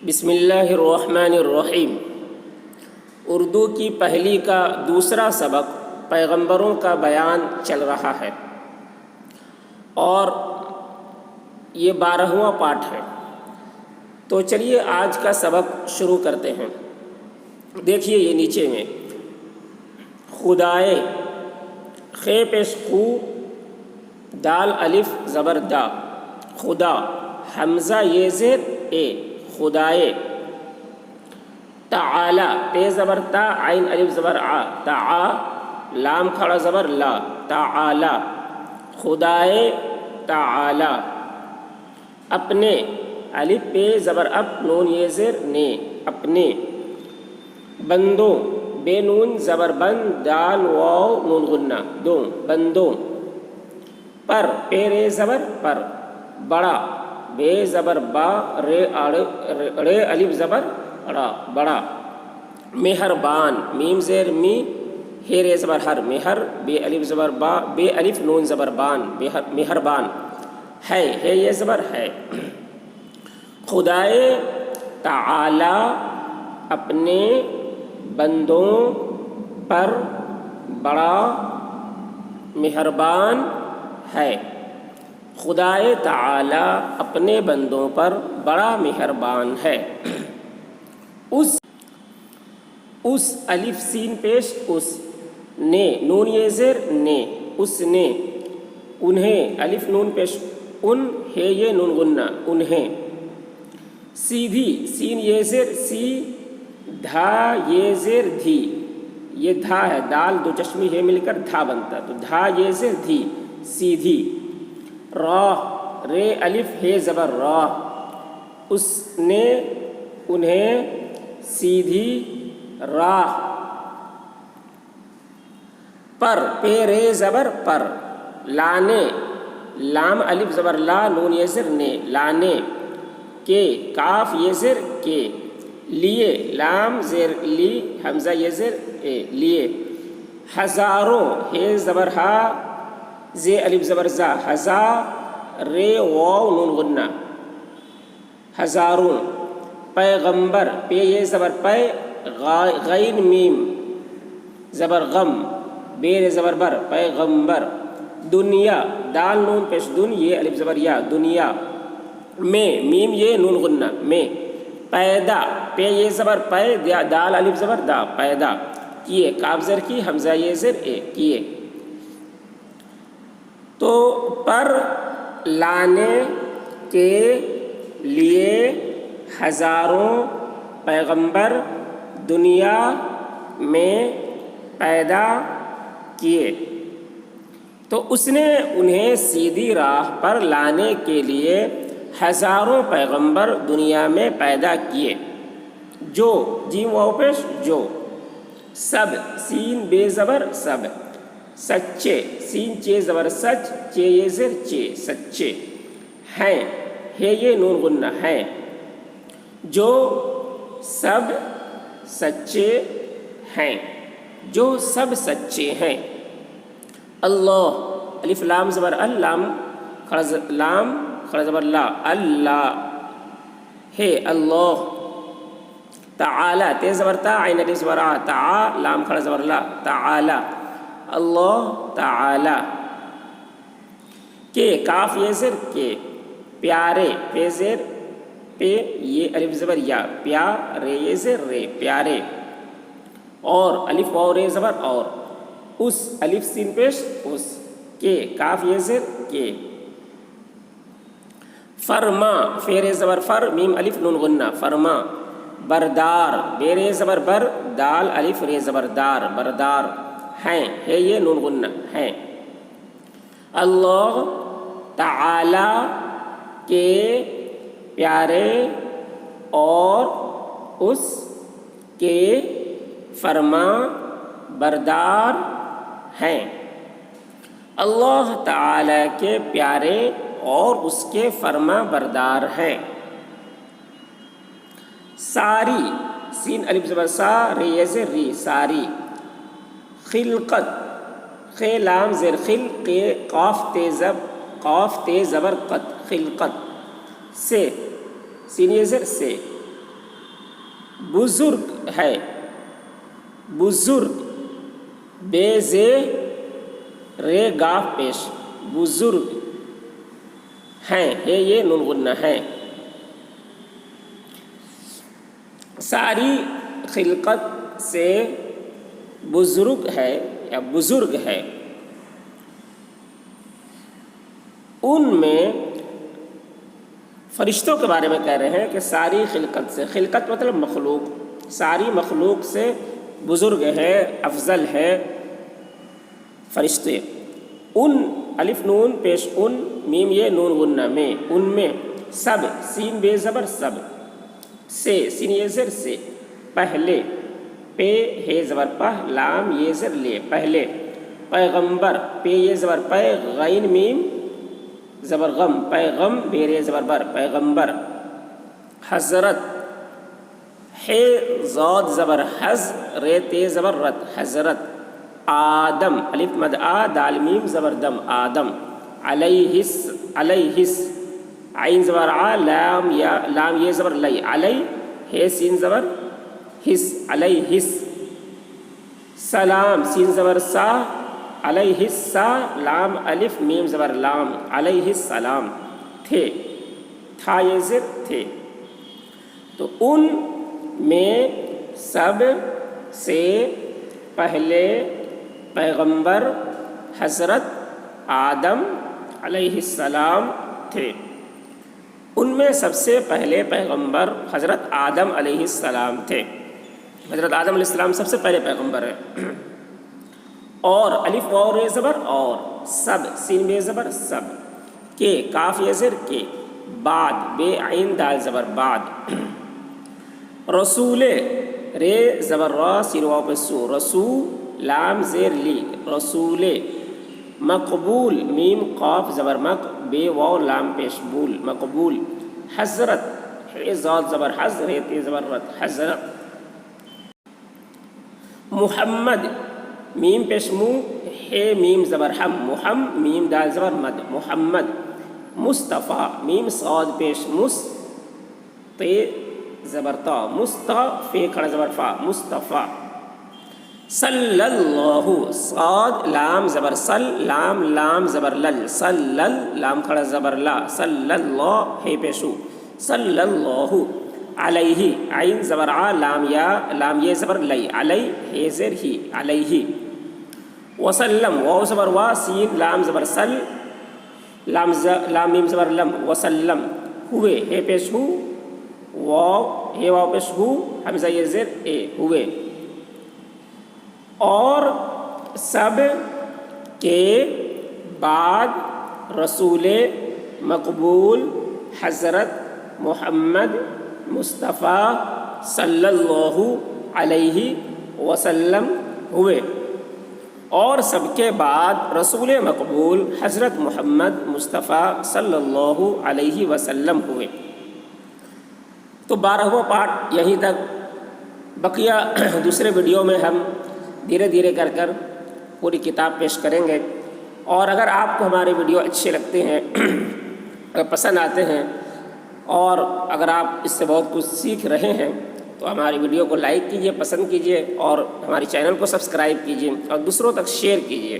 بسم اللہ الرحمن الرحیم۔ اردو کی پہلی کا دوسرا سبق پیغمبروں کا بیان چل رہا ہے اور یہ 12واں پارٹ ہے۔ تو چلیے آج کا سبق شروع کرتے ہیں۔ دیکھیے یہ نیچے میں خدائے، خے پیش خو، دال الف زبر دا، خدا، حمزہ یہ زیر اے، خدائے، تعالی، تے زبر تا، عین الف زبر آ، تعا، لام کھڑا زبر لا، تعالی، خدائے تعالی، اپنے، الف پہ زبر اپ، نون یہ زیر نے، اپنے، بندوں، بے نون زبر بند، دال واو نون غنہ، دو، بندوں، پر، پے رے زبر پر، بڑا، بے زبر با، رے الف زبر را، بڑا، مہربان، میم زیر می، ہے رے زبر ہر، مہر، بے الف زبر با، بے الف نون زبر بان، مہربان، ہے یہ زبر ہے، خدائے تعالی اپنے بندوں پر بڑا مہربان ہے، خدائے تعالی اپنے بندوں پر بڑا مہربان ہے۔ اس الف سین پیش اس، نے، نون یہ زیر نے، اس نے، انہیں، الف نون پیش ان، ہے یہ نون غنہ، انہیں، سیدھی، سین یہ زیر سی، دھا یہ زیر دھی، یہ دھا ہے، دال دو چشمی ہے مل کر دھا بنتا، تو دھا یہ زیر دھی، سیدھی، راہ، رے الف ہے زبر راہ، اس نے، انہیں، سیدھی راہ، پر، پے رے زبر پر، لانے، لام الف زبر لا، نون یہ زر نے، لانے، کے، کاف یہ زر کے، لیے، لام زیر لی، حمزہ یہ زر اے، لیے، ہزاروں، ہے زبر ہا، زے الف زبر زا، ہزا، رے واو نون غنہ، ہزاروں، پیغمبر، پے یہ زبر پے، غین میم زبر غم، بے رے زبر بر، پیغمبر، دنیا، دال نون پیش دن، یہ الف زبر یا، دنیا، میں، میم یہ نون غنہ، میں، پیدا، پے یہ زبر پے، دال الف زبر دا، پیدا، کیے، کاف زر کی، حمزہ یہ زر اے، کیے، تو پر، لانے کے لیے ہزاروں پیغمبر دنیا میں پیدا کیے، تو اس نے انہیں سیدھی راہ پر لانے کے لیے ہزاروں پیغمبر دنیا میں پیدا کیے، جو، جیم واو پیش جو، سب، سین بے زبر سب، سچے، سین چے زبر سچ، چے یہ زر چے، سچے، ہیں، ہے یہ نون غنہ، ہیں، جو سب سچے ہیں، جو سب سچے ہیں، اللہ، الف لام زبر لام کھڑا زبر لا، اللہ، ہے، اللہ، تعالی، تے زبر تا، عین الف زبر آ، تعا، لام کھڑا زبر لا، تعالی، اللہ تعالی، کے، کاف یہ زر کے، پیارے، پے زیر پے، یہ الف زبر یا، پیا، رے یہ زر رے، پیارے، اور، الف واو رے زبر اور، اس، الف سین پیش اس، کے، کاف یہ زر کے، فرما، فے رے زبر فر، میم الف نون غنہ، فرما، بردار، بے رے زبر بر، دال الف رے زبر دار، بردار، ہیں، ہے یہ نون غنہ، ہیں، اللہ تعالی کے پیارے اور اس کے فرما بردار ہیں، اللہ تعالی کے پیارے اور اس کے فرما بردار ہیں، ساری، سین الف زبر سا، رے یہ زر ری، ساری، خلقت، خے لام زیر خل، کے، قاف تے زبر قت، خلقت، سے، سین یہ زر سے، बुजुर्ग है, बुजुर्ग, बेजे रे गाफ पेश, बुजुर्ग हैं, है ये नून गुन्ना है। सारी खिलकत से बुजुर्ग है या बुजुर्ग है, उनमें फरिश्तों के बारे में कह रहे हैं कि सारी खिलकत से, खिलकत मतलब मखलूक, सारी मखलूक से बुजुर्ग है, अफजल है फरिश्ते। उन अलिफ नून पेश उन, मीम ये नून गुन्ना में, उनमें सब, सीन बे ज़बर सब, से सीन ये ज़र से, पहले, पे हे ज़बर पह, लाम ये ज़र ले, पहले, पैगंबर, पे ये ज़बर पै, गैन मीम ज़बर गम, पैगम बेरे ज़बर बर, पैगंबर। हज़रत, हे ज़ाद ज़बर हज़, रे ते ज़बर रत, हज़रत। आदम, अलिफ मद आ, दाल मीम ज़बर दम, आदम। अलैहिस, अलैहिस, आइन ज़बर आ, लाम या लाम ये ज़बर लई, अलै, हे सीन ज़बर हिस, अलैहिस। सलाम, सीन ज़बर सा, अलैहिस्सा, लाम अलिफ मीम ज़बर लाम, अलैहिस्सलाम। थे, था ये ज़िर थे। तो उन में सब से पहले पैगंबर हज़रत आदम अलैहिस्सलाम थे। उनमें सबसे पहले पैगंबर हज़रत आदम अलैहिस्सलाम थे। हज़रत आदम अलैहिस्सलाम सबसे पहले पैगंबर है। और अलिफ वाव रे ज़बर और, सब, सीन बे ज़बर सब, के, काफ ये ज़िर के, बाद, बे आइन दाल ज़बर बाद। रसूले, रे ज़बर रा, सीन वाव पे सू, रसू, लाम ज़ेर ली, रसूले। मकबूल, मीम काफ ज़बर मक, बे वाव लाम पेश बूल, मकबूल। हज़रत, हे ज़ाद ज़बर हज़, रे ते ज़बर रत, हज़रत। मुहम्मद, मीम पेश मू, हे मीम ज़बर हम, मुहम, मीम दाल ज़बर मद, मुहम्मद। मुस्तफ़ा, मीम साद पेश मुस, ते ज़बर ता, मुस्ता, फे खड़ा ज़बर फा, मुस्तफ़ा। सल्लल्लाहु, साद लाम ज़बर सल, लाम लाम ज़बर लल, सल्लल, लाम खड़ा ज़बर ला, सल्लल्लाहु, हे पेशू, सल्लल्लाहु। अलैहि, आइन ज़बर आ, लाम या, लाम ये ज़बर लई, अलै, हे ज़ेर ही, अलैहि। वसल्लम, वाव ज़बर वा, सीन लाम ज़बर सल, लाम मीम ज़बर लम, वसल्लम। हुए, हे पेश हु, वाव, हे वाव पेश हु, हमज़ा ये ज़ेर ए, हुए। और सब के बाद रसूले मकबूल हज़रत मुहम्मद मुस्तफ़ा सल्लल्लाहु अलैहि वसल्लम हुए। और सबके बाद रसूल मकबूल हज़रत मुहम्मद मुस्तफ़ा सल्लल्लाहु अलैहि वसल्लम हुए। तो 12वां पार्ट यहीं तक। बकिया दूसरे वीडियो में हम धीरे धीरे कर कर पूरी किताब पेश करेंगे। और अगर आपको हमारे वीडियो अच्छे लगते हैं, अगर पसंद आते हैं और अगर आप इससे बहुत कुछ सीख रहे हैं तो हमारी वीडियो को लाइक कीजिए, पसंद कीजिए और हमारे चैनल को सब्सक्राइब कीजिए और दूसरों तक शेयर कीजिए।